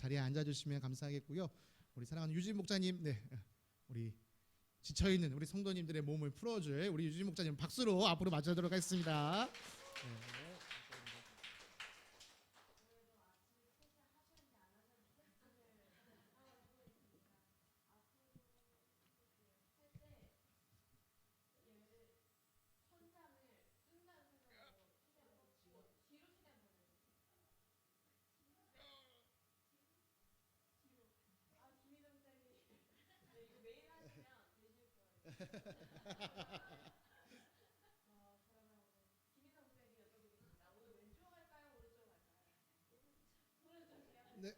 자리에 앉아주시면 감사하겠고요. 우리 사랑하는 유진 목사님, 네, 우리 지쳐있는 우리 성도님들의 몸을 풀어줄 우리 유진 목사님 박수로 앞으로 맞이하도록 하겠습니다. 네. 네.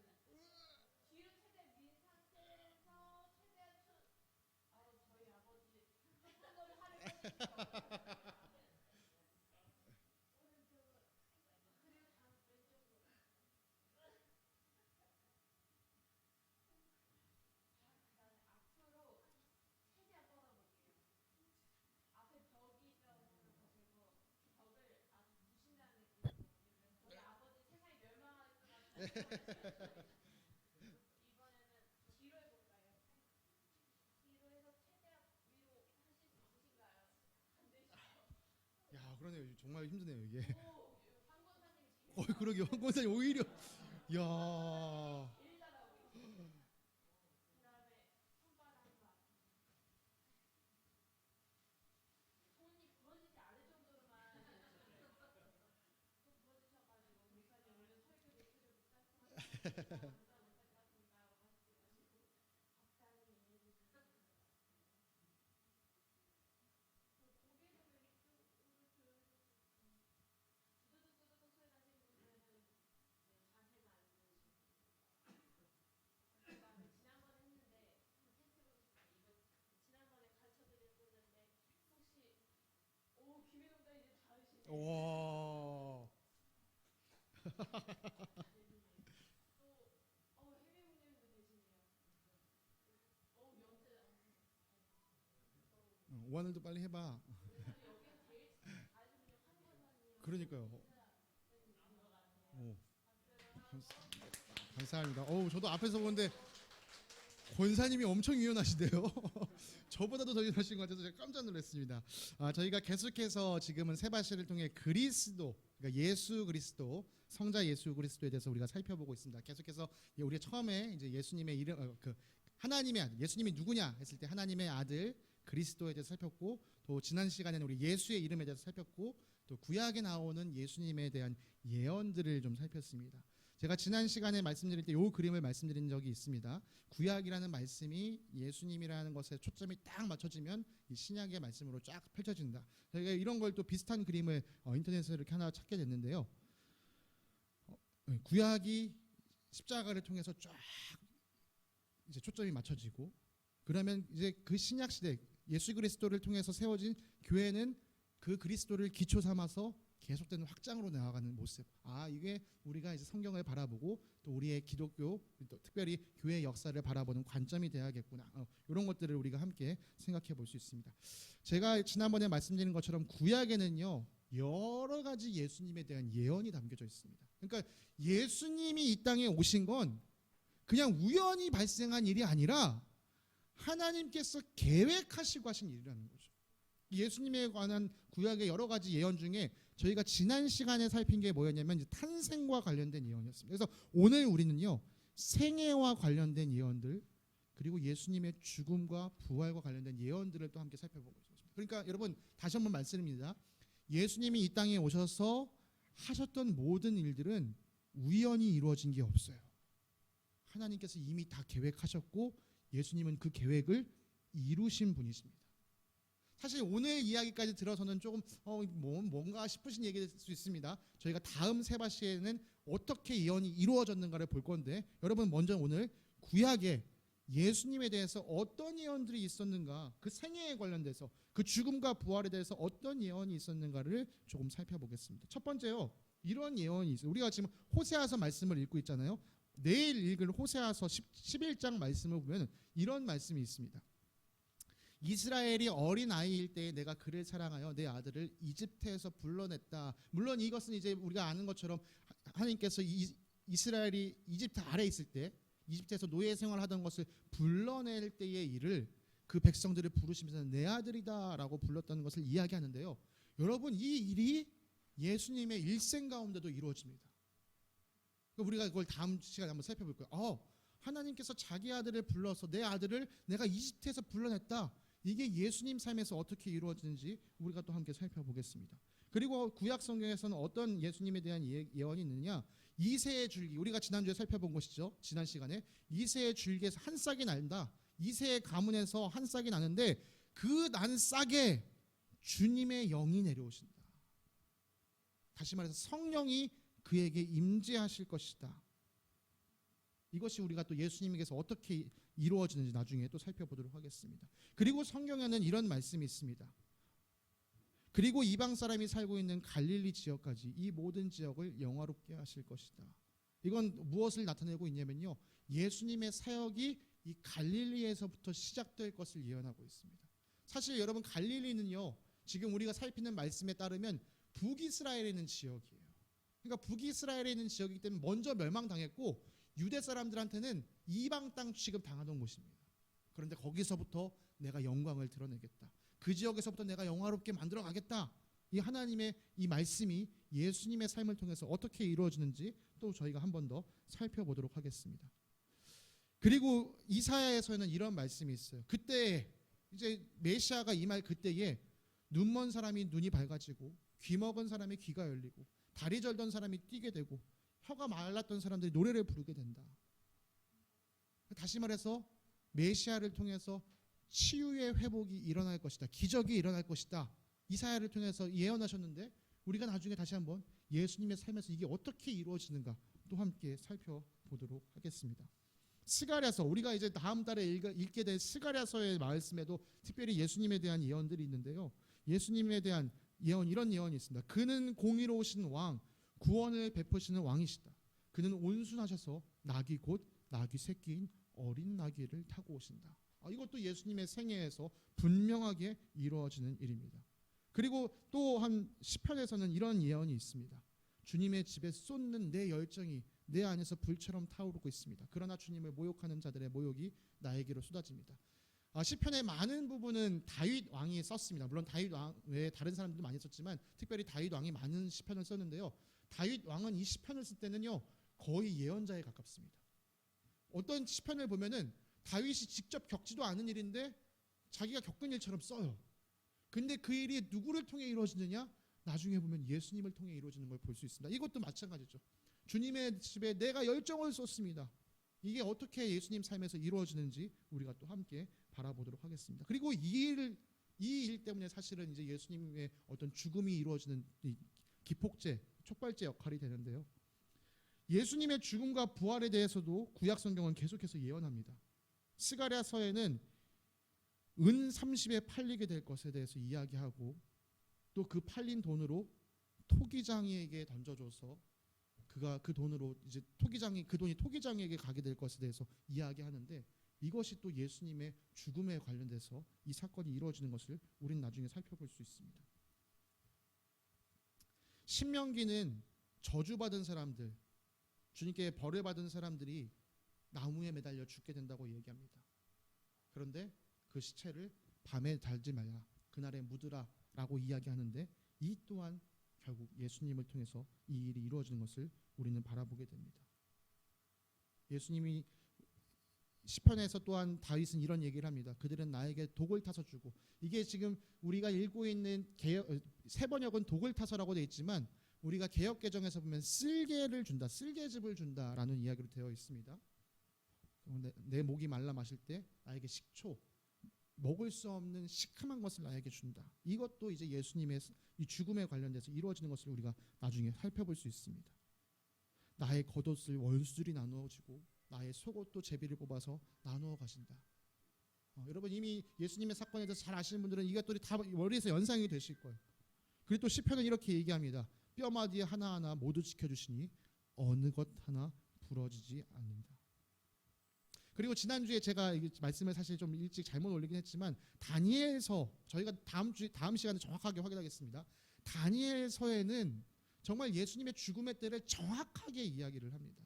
야, 그러네요. 정말 힘드네요 이게. 그러게요. 황 권사님 오히려, 야, 와, 오하늘도 빨리 해봐. 그러니까요. 오, 감사합니다. 저도 앞에서 보는데 권사님이 엄청 유연하시대요. 저보다도 더 유연하신 것 같아서 제가 깜짝 놀랐습니다. 저희가 계속해서 지금은 세바시를 통해 그리스도, 그러니까 예수 그리스도, 성자 예수 그리스도에 대해서 우리가 살펴보고 있습니다. 계속해서 우리가 처음에 이제 예수님의 이름, 하나님의 아들, 예수님이 누구냐 했을 때 하나님의 아들 그리스도에 대해서 살폈고, 또 지난 시간에는 우리 예수의 이름에 대해서 살폈고, 또 구약에 나오는 예수님에 대한 예언들을 좀 살폈습니다. 제가 지난 시간에 말씀드릴 때 이 그림을 말씀드린 적이 있습니다. 구약이라는 말씀이 예수님이라는 것에 초점이 딱 맞춰지면 이 신약의 말씀으로 쫙 펼쳐진다. 저희가 이런 걸 또 비슷한 그림을 인터넷에서 이렇게 하나 찾게 됐는데요. 구약이 십자가를 통해서 쫙 이제 초점이 맞춰지고, 그러면 이제 그 신약 시대 예수 그리스도를 통해서 세워진 교회는 그 그리스도를 기초 삼아서 계속되는 확장으로 나아가는 모습. 이게 우리가 이제 성경을 바라보고 또 우리의 기독교, 또 특별히 교회 역사를 바라보는 관점이 되어야겠구나. 이런 것들을 우리가 함께 생각해 볼 수 있습니다. 제가 지난번에 말씀드린 것처럼 구약에는요, 여러 가지 예수님에 대한 예언이 담겨져 있습니다. 그러니까 예수님이 이 땅에 오신 건 그냥 우연히 발생한 일이 아니라 하나님께서 계획하시고 하신 일이라는 거죠. 예수님에 관한 구약의 여러 가지 예언 중에 저희가 지난 시간에 살핀 게 뭐였냐면 이제 탄생과 관련된 예언이었습니다. 그래서 오늘 우리는요, 생애와 관련된 예언들, 그리고 예수님의 죽음과 부활과 관련된 예언들을 또 함께 살펴보고 있습니다. 그러니까 여러분, 다시 한번 말씀드립니다. 예수님이 이 땅에 오셔서 하셨던 모든 일들은 우연히 이루어진 게 없어요. 하나님께서 이미 다 계획하셨고 예수님은 그 계획을 이루신 분이십니다. 사실 오늘 이야기까지 들어서는 조금 뭔가 싶으신 얘기일 수 있습니다. 저희가 다음 세바시에는 어떻게 예언이 이루어졌는가를 볼 건데, 여러분 먼저 오늘 구약에 예수님에 대해서 어떤 예언들이 있었는가, 그 생애에 관련돼서 그 죽음과 부활에 대해서 어떤 예언이 있었는가를 조금 살펴보겠습니다. 첫 번째요, 이런 예언이 있어요. 우리가 지금 호세아서 말씀을 읽고 있잖아요. 내일 읽을 호세아서 11장 말씀을 보면 이런 말씀이 있습니다. 이스라엘이 어린 아이일 때에 내가 그를 사랑하여 내 아들을 이집트에서 불러냈다. 물론 이것은 이제 우리가 아는 것처럼 하나님께서 이스라엘이 이집트 아래에 있을 때 이집트에서 노예 생활하던 것을 불러낼 때의 일을 그 백성들을 부르시면서 내 아들이다라고 불렀다는 것을 이야기하는데요. 여러분, 이 일이 예수님의 일생 가운데도 이루어집니다. 우리가 그걸 다음 시간에 한번 살펴볼 거예요. 하나님께서 자기 아들을 불러서 내 아들을 내가 이집트에서 불러냈다. 이게 예수님 삶에서 어떻게 이루어지는지 우리가 또 함께 살펴보겠습니다. 그리고 구약 성경에서는 어떤 예수님에 대한 예언이 있느냐? 이새의 줄기, 우리가 지난주에 살펴본 것이죠. 지난 시간에 이새의 줄기에서 한 싹이 난다. 이새의 가문에서 한 싹이 나는데 그 난 싹에 주님의 영이 내려오신다. 다시 말해서 성령이 그에게 임재하실 것이다. 이것이 우리가 또 예수님에게서 어떻게 이루어지는지 나중에 또 살펴보도록 하겠습니다. 그리고 성경에는 이런 말씀이 있습니다. 그리고 이방 사람이 살고 있는 갈릴리 지역까지 이 모든 지역을 영화롭게 하실 것이다. 이건 무엇을 나타내고 있냐면요, 예수님의 사역이 이 갈릴리에서부터 시작될 것을 예언하고 있습니다. 사실 여러분, 갈릴리는요, 지금 우리가 살피는 말씀에 따르면 북이스라엘에 있는 지역이에요. 그러니까 북이스라엘에 있는 지역이기 때문에 먼저 멸망당했고 유대 사람들한테는 이방 땅 취급 당하던 곳입니다. 그런데 거기서부터 내가 영광을 드러내겠다. 그 지역에서부터 내가 영화롭게 만들어 가겠다. 이 하나님의 이 말씀이 예수님의 삶을 통해서 어떻게 이루어지는지 또 저희가 한 번 더 살펴보도록 하겠습니다. 그리고 이사야에서는 이런 말씀이 있어요. 그때 이제 메시아가 임할 그때에 눈먼 사람이 눈이 밝아지고 귀 먹은 사람이 귀가 열리고 다리 절던 사람이 뛰게 되고 혀가 말랐던 사람들이 노래를 부르게 된다. 다시 말해서 메시아를 통해서 치유의 회복이 일어날 것이다. 기적이 일어날 것이다. 이사야를 통해서 예언하셨는데 우리가 나중에 다시 한번 예수님의 삶에서 이게 어떻게 이루어지는가 또 함께 살펴보도록 하겠습니다. 스가랴서, 우리가 이제 다음 달에 읽게 될 스가랴서의 말씀에도 특별히 예수님에 대한 예언들이 있는데요. 예수님에 대한 예언, 이런 예언이 있습니다. 그는 공의로우신 왕, 구원을 베푸시는 왕이시다. 그는 온순하셔서 나귀 곧 나귀 새끼인 어린 나귀를 타고 오신다. 이것도 예수님의 생애에서 분명하게 이루어지는 일입니다. 그리고 또 한 시편에서는 이런 예언이 있습니다. 주님의 집에 쏟는 내 열정이 내 안에서 불처럼 타오르고 있습니다. 그러나 주님을 모욕하는 자들의 모욕이 나에게로 쏟아집니다. 시편의 많은 부분은 다윗 왕이 썼습니다. 물론 다윗 왕 외에 다른 사람들도 많이 썼지만 특별히 다윗 왕이 많은 시편을 썼는데요. 다윗 왕은 이 시편을 쓸 때는요, 거의 예언자에 가깝습니다. 어떤 시편을 보면은 다윗이 직접 겪지도 않은 일인데 자기가 겪은 일처럼 써요. 근데 그 일이 누구를 통해 이루어지느냐? 나중에 보면 예수님을 통해 이루어지는 걸 볼 수 있습니다. 이것도 마찬가지죠. 주님의 집에 내가 열정을 쏟습니다. 이게 어떻게 예수님 삶에서 이루어지는지 우리가 또 함께 바라보도록 하겠습니다. 그리고 이 일 때문에 사실은 이제 예수님의 어떤 죽음이 이루어지는 이 기폭제, 촉발제 역할이 되는데요. 예수님의 죽음과 부활에 대해서도 구약 성경은 계속해서 예언합니다. 스가랴서에는 은 30에 팔리게 될 것에 대해서 이야기하고 또 그 팔린 돈으로 토기장이에게 던져줘서 그가 그 돈으로 이제 그 돈이 토기장이에게 가게 될 것에 대해서 이야기하는데 이것이 또 예수님의 죽음에 관련돼서 이 사건이 이루어지는 것을 우리는 나중에 살펴볼 수 있습니다. 신명기는 저주받은 사람들, 주님께 벌을 받은 사람들이 나무에 매달려 죽게 된다고 얘기합니다. 그런데 그 시체를 밤에 달지 말라, 그날에 묻으라 라고 이야기하는데 이 또한 결국 예수님을 통해서 이 일이 이루어지는 것을 우리는 바라보게 됩니다. 예수님이 시편에서 또한 다윗은 이런 얘기를 합니다. 그들은 나에게 독을 타서 주고, 이게 지금 우리가 읽고 있는 새 번역은 독을 타서라고 되어 있지만 우리가 개역 개정에서 보면 쓸개를 준다, 쓸개즙을 준다라는 이야기로 되어 있습니다. 내 목이 말라 마실 때 나에게 식초, 먹을 수 없는 시큼한 것을 나에게 준다. 이것도 이제 예수님의 이 죽음에 관련돼서 이루어지는 것을 우리가 나중에 살펴볼 수 있습니다. 나의 겉옷을 월술이 나누어지고 나의 속옷도 제비를 뽑아서 나누어 가신다. 여러분 이미 예수님의 사건에 대해서 잘 아시는 분들은 이것들이 다 머리에서 연상이 되실 거예요. 그리고 또 시편은 이렇게 얘기합니다. 뼈마디 하나하나 모두 지켜주시니 어느 것 하나 부러지지 않는다. 그리고 지난주에 제가 말씀을 사실 좀 일찍 잘못 올리긴 했지만 다니엘서, 저희가 다음 시간에 정확하게 확인하겠습니다. 다니엘서에는 정말 예수님의 죽음의 때를 정확하게 이야기를 합니다.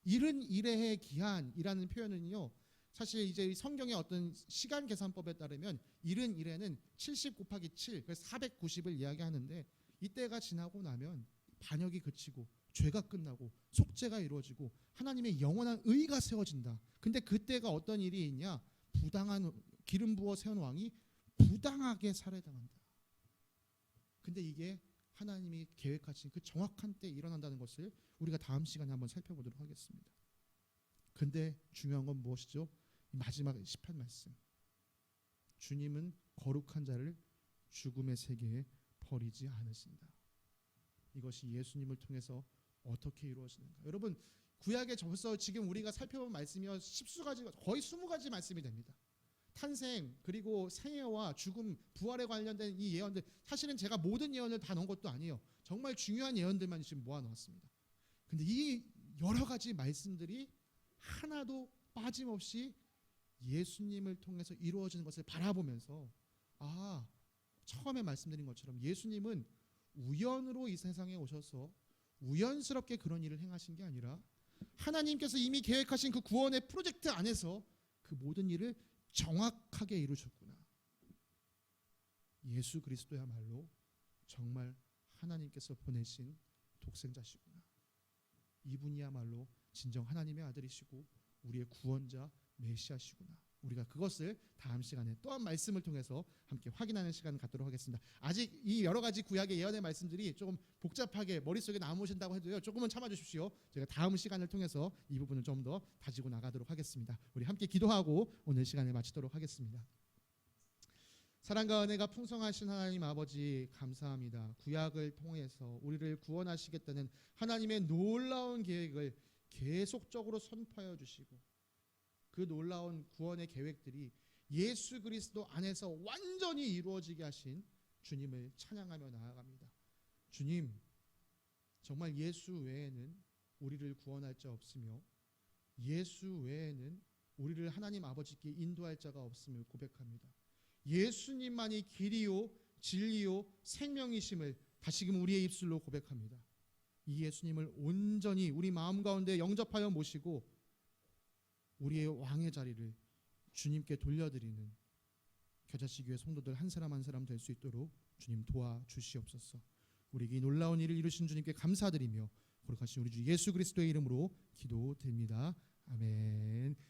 이른 이래의 기한이라는 표현은요, 사실 이제 성경의 어떤 시간 계산법에 따르면 이른 이래는 70 곱하기 7, 그래서 490을 이야기하는데, 이때가 지나고 나면 반역이 그치고 죄가 끝나고 속죄가 이루어지고 하나님의 영원한 의가 세워진다. 근데 그때가 어떤 일이 있냐? 부당한 기름 부어 세운 왕이 부당하게 살해당한다. 근데 이게 하나님이 계획하신 그 정확한 때에 일어난다는 것을 우리가 다음 시간에 한번 살펴보도록 하겠습니다. 근데 중요한 건 무엇이죠? 마지막 10편 말씀. 주님은 거룩한 자를 죽음의 세계에 버리지 않으신다. 이것이 예수님을 통해서 어떻게 이루어지는가? 여러분, 구약에 벌써 지금 우리가 살펴본 말씀이요, 10수가지, 거의 20가지 말씀이 됩니다. 탄생, 그리고 생애와 죽음, 부활에 관련된 이 예언들, 사실은 제가 모든 예언을 다 넣은 것도 아니에요. 정말 중요한 예언들만 지금 모아놓았습니다. 근데 이 여러 가지 말씀들이 하나도 빠짐없이 예수님을 통해서 이루어지는 것을 바라보면서, 처음에 말씀드린 것처럼 예수님은 우연으로 이 세상에 오셔서 우연스럽게 그런 일을 행하신 게 아니라 하나님께서 이미 계획하신 그 구원의 프로젝트 안에서 그 모든 일을 정확하게 이루셨구나. 예수 그리스도야말로 정말 하나님께서 보내신 독생자시구나. 이분이야말로 진정 하나님의 아들이시고 우리의 구원자 메시아시구나. 우리가 그것을 다음 시간에 또한 말씀을 통해서 함께 확인하는 시간을 갖도록 하겠습니다. 아직 이 여러 가지 구약의 예언의 말씀들이 조금 복잡하게 머릿속에 남으신다고 해도요, 조금은 참아주십시오. 제가 다음 시간을 통해서 이 부분을 좀 더 다지고 나가도록 하겠습니다. 우리 함께 기도하고 오늘 시간을 마치도록 하겠습니다. 사랑과 은혜가 풍성하신 하나님 아버지, 감사합니다. 구약을 통해서 우리를 구원하시겠다는 하나님의 놀라운 계획을 계속적으로 선포하여 주시고, 그 놀라운 구원의 계획들이 예수 그리스도 안에서 완전히 이루어지게 하신 주님을 찬양하며 나아갑니다. 주님, 정말 예수 외에는 우리를 구원할 자 없으며 예수 외에는 우리를 하나님 아버지께 인도할 자가 없음을 고백합니다. 예수님만이 길이요 진리요 생명이심을 다시금 우리의 입술로 고백합니다. 이 예수님을 온전히 우리 마음 가운데 영접하여 모시고 우리의 왕의 자리를 주님께 돌려드리는 겨자씨교회 성도들 한 사람 한 사람 될 수 있도록 주님 도와주시옵소서. 우리에게 놀라운 일을 이루신 주님께 감사드리며 거룩하신 우리 주 예수 그리스도의 이름으로 기도드립니다. 아멘.